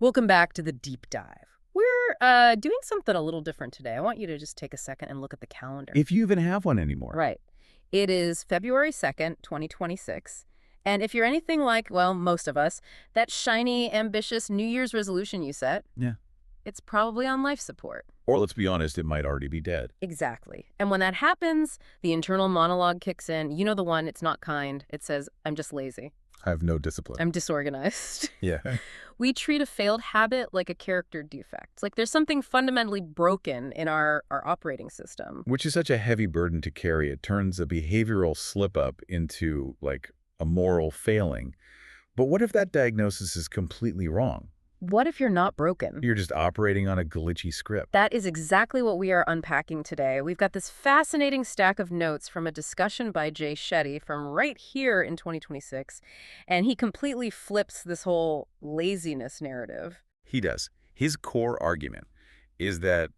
Welcome back to the deep dive. We're doing something a little different today. I want you to just take a second and look at the calendar. If you even have one anymore. Right. It is February 2nd, 2026. And if you're anything like, well, most of us, that shiny, ambitious New Year's resolution you set, Yeah. it's probably on life support. Or let's be honest, it might already be dead. Exactly. And when that happens, the internal monologue kicks in. You know the one, it's not kind. It says, I'm just lazy. I have no discipline. I'm disorganized. Yeah. We treat a failed habit like a character defect. Like there's something fundamentally broken in our operating system. Which is such a heavy burden to carry. It turns a behavioral slip-up into, like, a moral failing. But what if that diagnosis is completely wrong? What if you're not broken? You're just operating on a glitchy script. That is exactly what we are unpacking today. We've got this fascinating stack of notes from a discussion by Jay Shetty from right here in 2026, and he completely flips this whole laziness narrative. He does. His core argument is that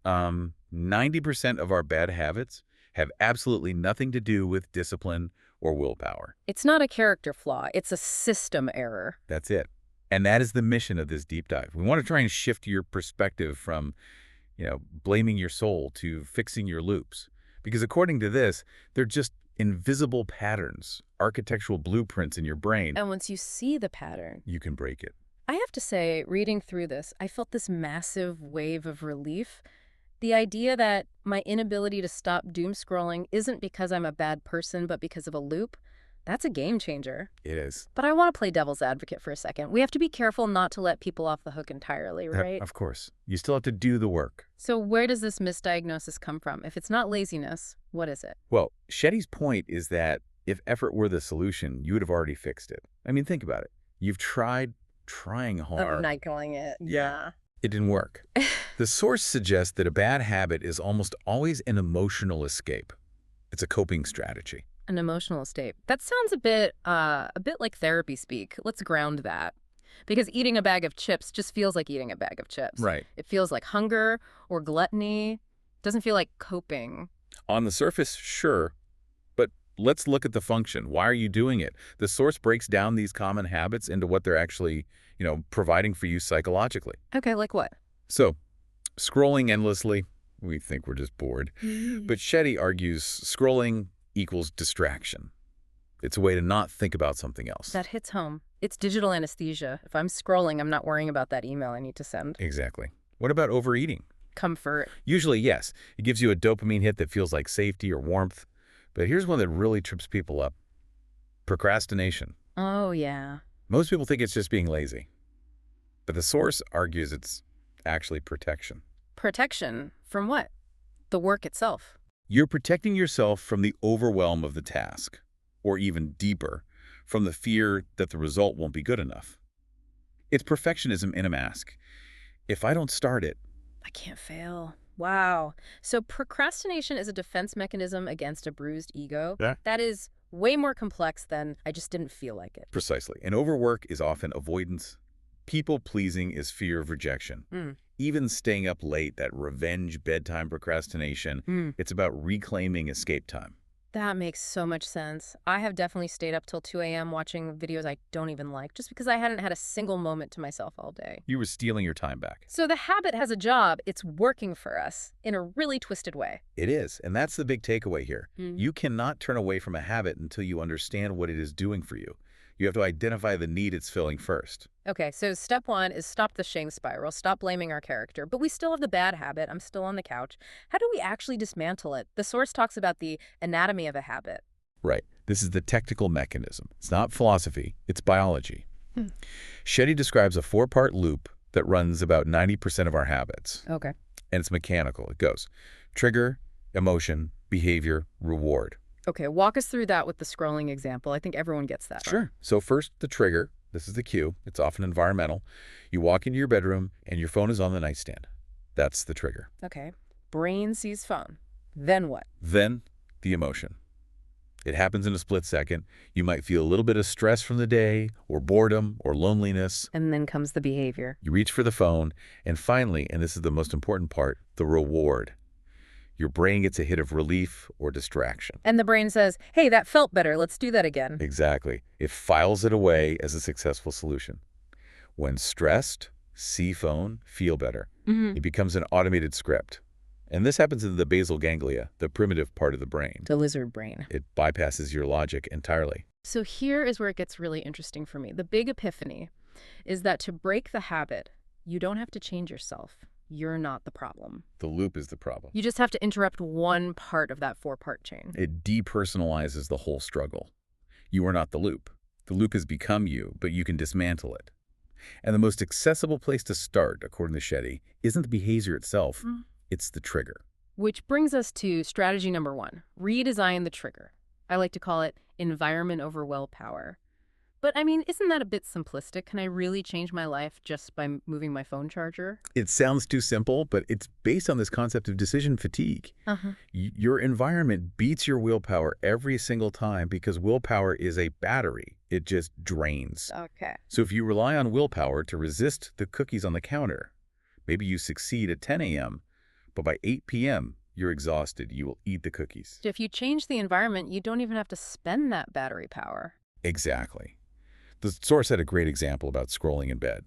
90% of our bad habits have absolutely nothing to do with discipline or willpower. It's not a character flaw, it's a system error. That's it. And that is the mission of this deep dive. We want to try and shift your perspective from, blaming your soul to fixing your loops. Because according to this, they're just invisible patterns, architectural blueprints in your brain. And once you see the pattern, You can break it. I have to say, reading through this, I felt this massive wave of relief. The idea that my inability to stop doom scrolling isn't because I'm a bad person, but because of a loop, that's a game changer. It is. But I want to play devil's advocate for a second. We have to be careful not to let people off the hook entirely, right? Of course. You still have to do the work. So where does this misdiagnosis come from? If it's not laziness, what is it? Well, Shetty's point is that if effort were the solution, you would have already fixed it. I mean, think about it. You've trying hard. Nightling it. Yeah. It didn't work. The source suggests that a bad habit is almost always an emotional escape. It's a coping strategy. An emotional escape. That sounds a bit like therapy speak. Let's ground that. Because eating a bag of chips just feels like eating a bag of chips. Right. It feels like hunger or gluttony. It doesn't feel like coping. On the surface, sure. But let's look at the function. Why are you doing it? The source breaks down these common habits into what they're actually, providing for you psychologically. Okay, like what? So, scrolling endlessly, we think we're just bored. But Shetty argues scrolling equals distraction. It's a way to not think about something else. That hits home. It's digital anesthesia. If I'm scrolling, I'm not worrying about that email I need to send. Exactly. What about overeating? Comfort. Usually, yes. It gives you a dopamine hit that feels like safety or warmth. But here's one that really trips people up. Procrastination. Oh, yeah. Most people think it's just being lazy. But the source argues it's actually protection. Protection from what? The work itself. You're protecting yourself from the overwhelm of the task, or even deeper, from the fear that the result won't be good enough. It's perfectionism in a mask. If I don't start it, I can't fail. Wow. So procrastination is a defense mechanism against a bruised ego? Yeah. That is way more complex than I just didn't feel like it. precisely. And overwork is often avoidance. People-pleasing is fear of rejection. Even staying up late, that revenge bedtime procrastination, it's about reclaiming escape time. That makes so much sense. I have definitely stayed up till 2 a.m. watching videos I don't even like just because I hadn't had a single moment to myself all day. You were stealing your time back. So the habit has a job. It's working for us in a really twisted way. It is, and that's the big takeaway here. You cannot turn away from a habit until you understand what it is doing for you. You have to identify the need it's filling first. Okay, so step one is stop the shame spiral, stop blaming our character, but we still have the bad habit. I'm still on the couch. How do we actually dismantle it? The source talks about the anatomy of a habit. Right. This is the technical mechanism. It's not philosophy, it's biology. Shetty describes a 4-part loop that runs about 90% of our habits. Okay. And it's mechanical. It goes trigger, emotion, behavior, reward. Okay, walk us through that with the scrolling example. I think everyone gets that. Sure. So first, the trigger. This is the cue. It's often environmental. You walk into your bedroom and your phone is on the nightstand. That's the trigger. Okay. Brain sees phone. Then what? Then the emotion. It happens in a split second. You might feel a little bit of stress from the day, or boredom, or loneliness. And then comes the behavior. You reach for the phone, and finally, and this is the most important part, the reward. Your brain gets a hit of relief or distraction. And the brain says, hey, that felt better. Let's do that again. Exactly. It files it away as a successful solution. When stressed, see phone, feel better. Hmm. It becomes an automated script. And this happens in the basal ganglia, the primitive part of the brain. The lizard brain. It bypasses your logic entirely. So here is where it gets really interesting for me. The big epiphany is that to break the habit, you don't have to change yourself. You're not the problem. The loop is the problem. You just have to interrupt one part of that four-part chain. It depersonalizes the whole struggle. You are not the loop. The loop has become you, but you can dismantle it. And the most accessible place to start, according to Shetty, isn't the behavior itself. It's the trigger. Which brings us to strategy number 1, redesign the trigger. I like to call it environment over willpower. But I mean, isn't that a bit simplistic? Can I really change my life just by moving my phone charger? It sounds too simple, but it's based on this concept of decision fatigue. Your environment beats your willpower every single time because willpower is a battery. It just drains. Okay. So if you rely on willpower to resist the cookies on the counter, maybe you succeed at 10 a.m., but by 8 p.m., you're exhausted. You will eat the cookies. If you change the environment, you don't even have to spend that battery power. Exactly. The source had a great example about scrolling in bed.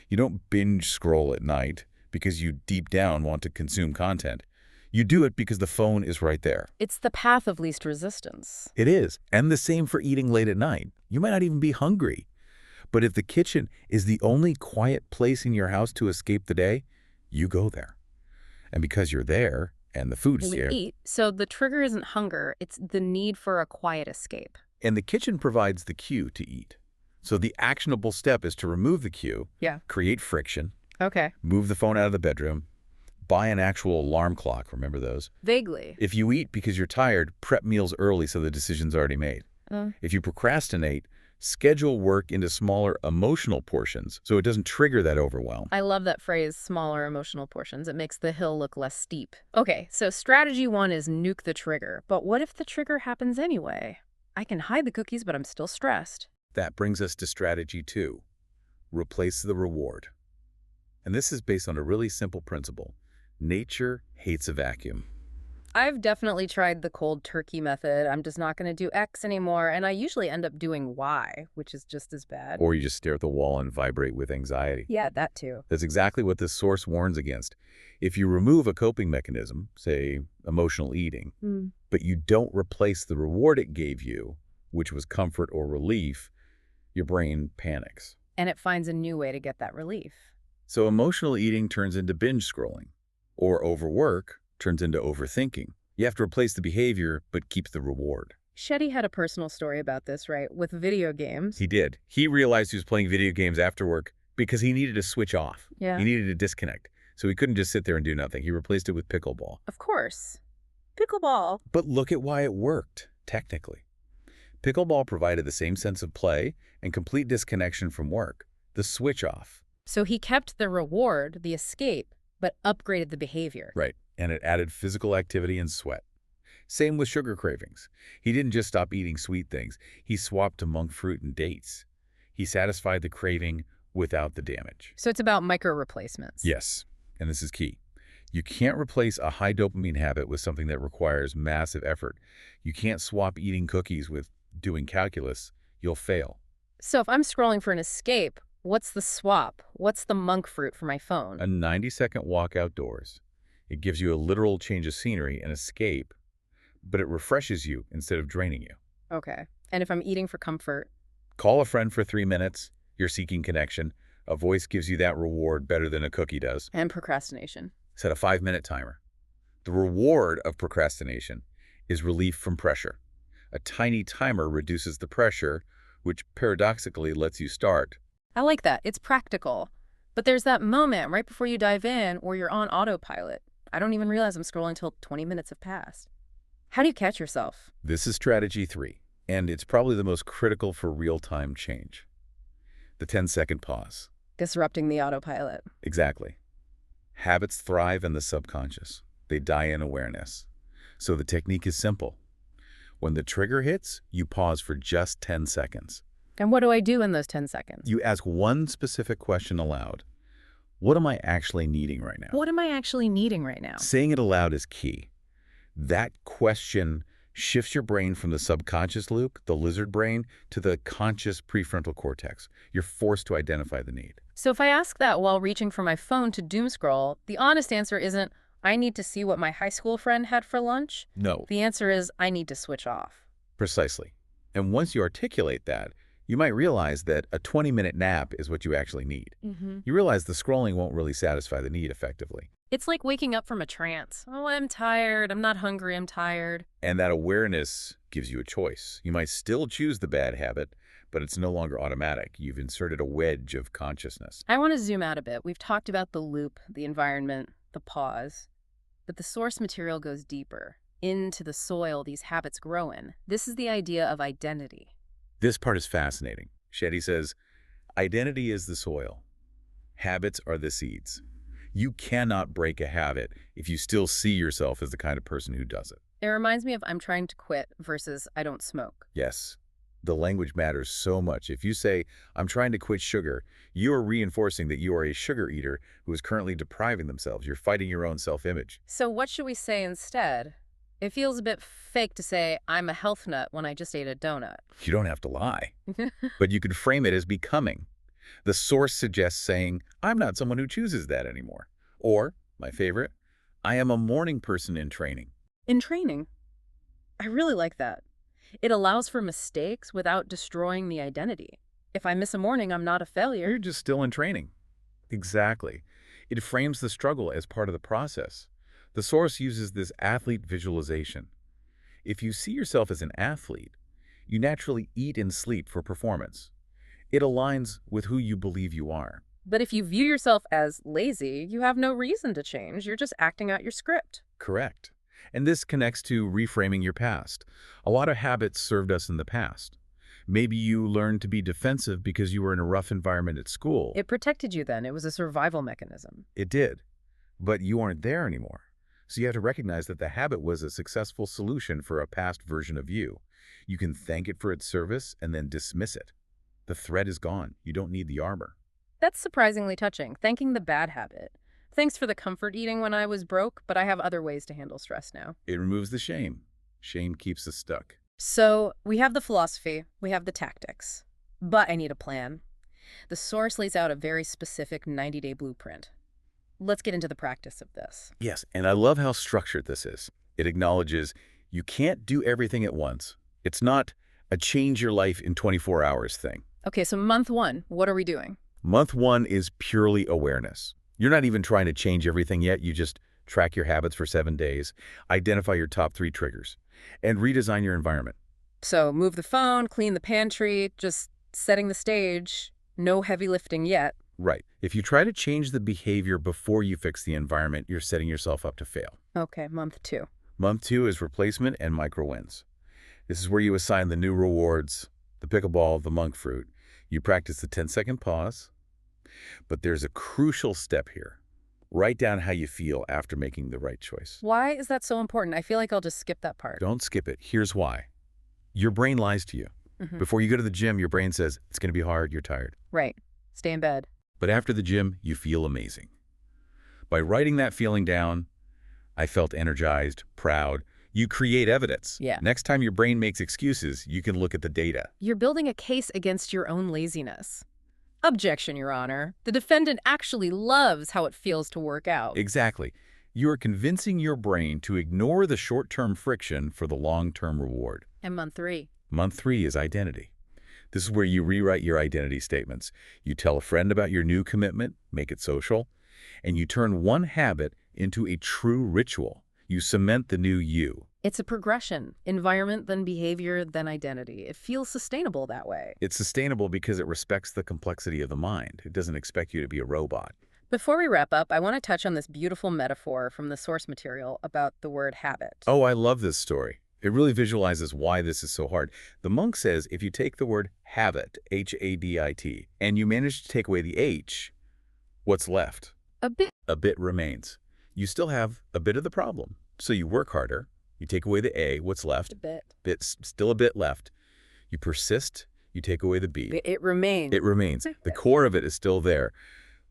You don't binge scroll at night because you deep down want to consume content. You do it because the phone is right there. It's the path of least resistance. It is. And the same for eating late at night. You might not even be hungry. But if the kitchen is the only quiet place in your house to escape the day, you go there. And because you're there and the food's We there, eat, so the trigger isn't hunger, it's the need for a quiet escape. and the kitchen provides the cue to eat. So the actionable step is to remove the cue, Yeah. create friction, Okay. move the phone out of the bedroom, buy an actual alarm clock, remember those? Vaguely. If you eat because you're tired, prep meals early so the decision's already made. If you procrastinate, schedule work into smaller emotional portions so it doesn't trigger that overwhelm. I love that phrase, smaller emotional portions. It makes the hill look less steep. Okay, so strategy 1 is nuke the trigger. But what if the trigger happens anyway? I can hide the cookies, but I'm still stressed. That brings us to strategy 2, replace the reward. And this is based on a really simple principle. Nature hates a vacuum. I've definitely tried the cold turkey method. I'm just not going to do X anymore, and I usually end up doing Y, which is just as bad. Or you just stare at the wall and vibrate with anxiety. Yeah, that too. That's exactly what this source warns against. If you remove a coping mechanism, say emotional eating, but you don't replace the reward it gave you, which was comfort or relief, your brain panics. And it finds a new way to get that relief. So emotional eating turns into binge scrolling, or overwork turns into overthinking. You have to replace the behavior, but keep the reward. Shetty had a personal story about this, right? With video games. He did. He realized he was playing video games after work because he needed to switch off. Yeah. He needed to disconnect. So he couldn't just sit there and do nothing. He replaced it with pickleball. Of course. Pickleball. But look at why it worked, technically. Pickleball provided the same sense of play and complete disconnection from work, the switch off. So he kept the reward, the escape, but upgraded the behavior. Right. And it added physical activity and sweat. Same with sugar cravings. He didn't just stop eating sweet things. He swapped to monk fruit and dates. He satisfied the craving without the damage. So it's about micro replacements. Yes, and this is key. You can't replace a high dopamine habit with something that requires massive effort. You can't swap eating cookies with doing calculus. You'll fail. So if I'm scrolling for an escape, what's the swap? What's the monk fruit for my phone? A 90-second walk outdoors. It gives you a literal change of scenery and escape, but it refreshes you instead of draining you. Okay. And if I'm eating for comfort? Call a friend for 3 minutes. You're seeking connection. A voice gives you that reward better than a cookie does. And procrastination. Set a 5-minute timer. The reward of procrastination is relief from pressure. A tiny timer reduces the pressure, which paradoxically lets you start. I like that. It's practical. But there's that moment right before you dive in where you're on autopilot. I don't even realize I'm scrolling until 20 minutes have passed. How do you catch yourself? This is strategy 3, and it's probably the most critical for real-time change. The 10-second pause. Disrupting the autopilot. Exactly. Habits thrive in the subconscious. They die in awareness. So the technique is simple. When the trigger hits, you pause for just 10 seconds. And what do I do in those 10 seconds? You ask one specific question aloud. What am I actually needing right now? What am I actually needing right now? Saying it aloud is key. That question shifts your brain from the subconscious loop, the lizard brain, to the conscious prefrontal cortex. You're forced to identify the need. So if I ask that while reaching for my phone to doom scroll, the honest answer isn't, I need to see what my high school friend had for lunch. No, The answer is, I need to switch off. precisely. And once you articulate that, you might realize that a 20-minute nap is what you actually need. Mm-hmm. You realize the scrolling won't really satisfy the need effectively. It's like waking up from a trance. Oh, I'm tired. I'm not hungry. I'm tired. And that awareness gives you a choice. You might still choose the bad habit, but it's no longer automatic. You've inserted a wedge of consciousness. I want to zoom out a bit. We've talked about the loop, the environment, the pause. But the source material goes deeper, into the soil these habits grow in. This is the idea of identity. This part is fascinating. Shetty says, identity is the soil. Habits are the seeds. You cannot break a habit if you still see yourself as the kind of person who does it. It reminds me of I'm trying to quit versus I don't smoke. Yes, the language matters so much. If you say, I'm trying to quit sugar, you are reinforcing that you are a sugar eater who is currently depriving themselves. You're fighting your own self-image. So what should we say instead? It feels a bit fake to say I'm a health nut when I just ate a donut. You don't have to lie, but you could frame it as becoming. The source suggests saying, I'm not someone who chooses that anymore. Or, my favorite, I am a morning person in training. In training, I really like that. It allows for mistakes without destroying the identity. If I miss a morning, I'm not a failure. You're just still in training. Exactly. It frames the struggle as part of the process. The source uses this athlete visualization. If you see yourself as an athlete, you naturally eat and sleep for performance. It aligns with who you believe you are. But if you view yourself as lazy, you have no reason to change. You're just acting out your script. Correct. And this connects to reframing your past. A lot of habits served us in the past. Maybe you learned to be defensive because you were in a rough environment at school. It protected you then. It was a survival mechanism. It did. But you aren't there anymore. So you have to recognize that the habit was a successful solution for a past version of you. You can thank it for its service and then dismiss it. The threat is gone. You don't need the armor. That's surprisingly touching, thanking the bad habit. Thanks for the comfort eating when I was broke, but I have other ways to handle stress now. It removes the shame. Shame keeps us stuck. So we have the philosophy, we have the tactics, but I need a plan. The source lays out a very specific 90-day blueprint. Let's get into the practice of this. Yes, and I love how structured this is. It acknowledges you can't do everything at once. It's not a change your life in 24 hours thing. Okay, so month one, what are we doing? Month one is purely awareness. You're not even trying to change everything yet. You just track your habits for 7 days, identify your top 3 triggers, and redesign your environment. So move the phone, clean the pantry, just setting the stage. No heavy lifting yet. Right. If you try to change the behavior before you fix the environment, you're setting yourself up to fail. Okay, month two. Month 2 is replacement and micro wins. This is where you assign the new rewards, the pickleball, the monk fruit. You practice the 10-second pause, but there's a crucial step here. Write down how you feel after making the right choice. Why is that so important? I feel like I'll just skip that part. Don't skip it. Here's why. Your brain lies to you. Before you go to the gym, your brain says, it's going to be hard, you're tired. Right. Stay in bed. But after the gym, you feel amazing. By writing that feeling down, I felt energized, proud. You create evidence. Yeah. Next time your brain makes excuses, you can look at the data. You're building a case against your own laziness. Objection, Your Honor. The defendant actually loves how it feels to work out. Exactly. You are convincing your brain to ignore the short-term friction for the long-term reward. And month three. Month 3 is identity. This is where you rewrite your identity statements. You tell a friend about your new commitment, make it social, and you turn one habit into a true ritual. You cement the new you. It's a progression. Environment, then behavior, then identity. It feels sustainable that way. It's sustainable because it respects the complexity of the mind. It doesn't expect you to be a robot. Before we wrap up, I want to touch on this beautiful metaphor from the source material about the word habit. Oh, I love this story. It really visualizes why this is so hard. The monk says if you take the word habit, H-A-D-I-T, and you manage to take away the H, what's left? A bit. A bit remains. You still have a bit of the problem. So you work harder. You take away the A, what's left? A bit. Still a bit left. You persist. You take away the B. It remains. It remains. The core of it is still there.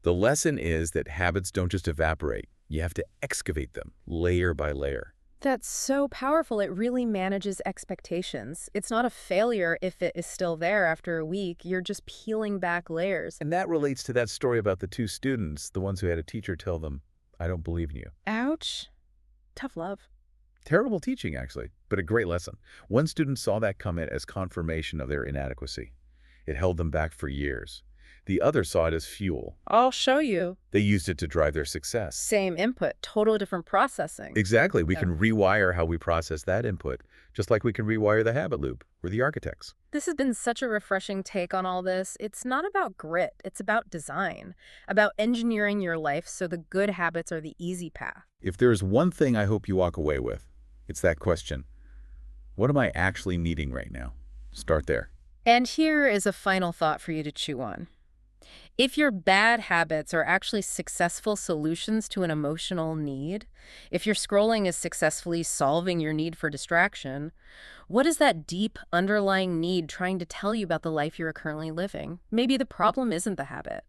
The lesson is that habits don't just evaporate. You have to excavate them layer by layer. That's so powerful. It really manages expectations. It's not a failure if it is still there after a week. You're just peeling back layers. And that relates to that story about the two students, the ones who had a teacher tell them, "I don't believe in you." Ouch. Tough love. Terrible teaching, actually, but a great lesson. One student saw that comment as confirmation of their inadequacy. It held them back for years. The other saw it as fuel. I'll show you. They used it to drive their success. Same input, total different processing. Exactly. We Yeah. can rewire how we process that input, just like we can rewire the habit loop. We're the architects. This has been such a refreshing take on all this. It's not about grit, it's about design, about engineering your life so the good habits are the easy path. If there's one thing I hope you walk away with, it's that question. What am I actually needing right now? Start there. And here is a final thought for you to chew on. If your bad habits are actually successful solutions to an emotional need, if your scrolling is successfully solving your need for distraction, what is that deep underlying need trying to tell you about the life you're currently living? Maybe the problem isn't the habit.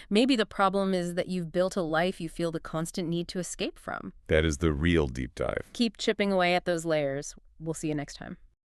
Maybe the problem is that you've built a life you feel the constant need to escape from. That is the real deep dive. Keep chipping away at those layers. We'll see you next time.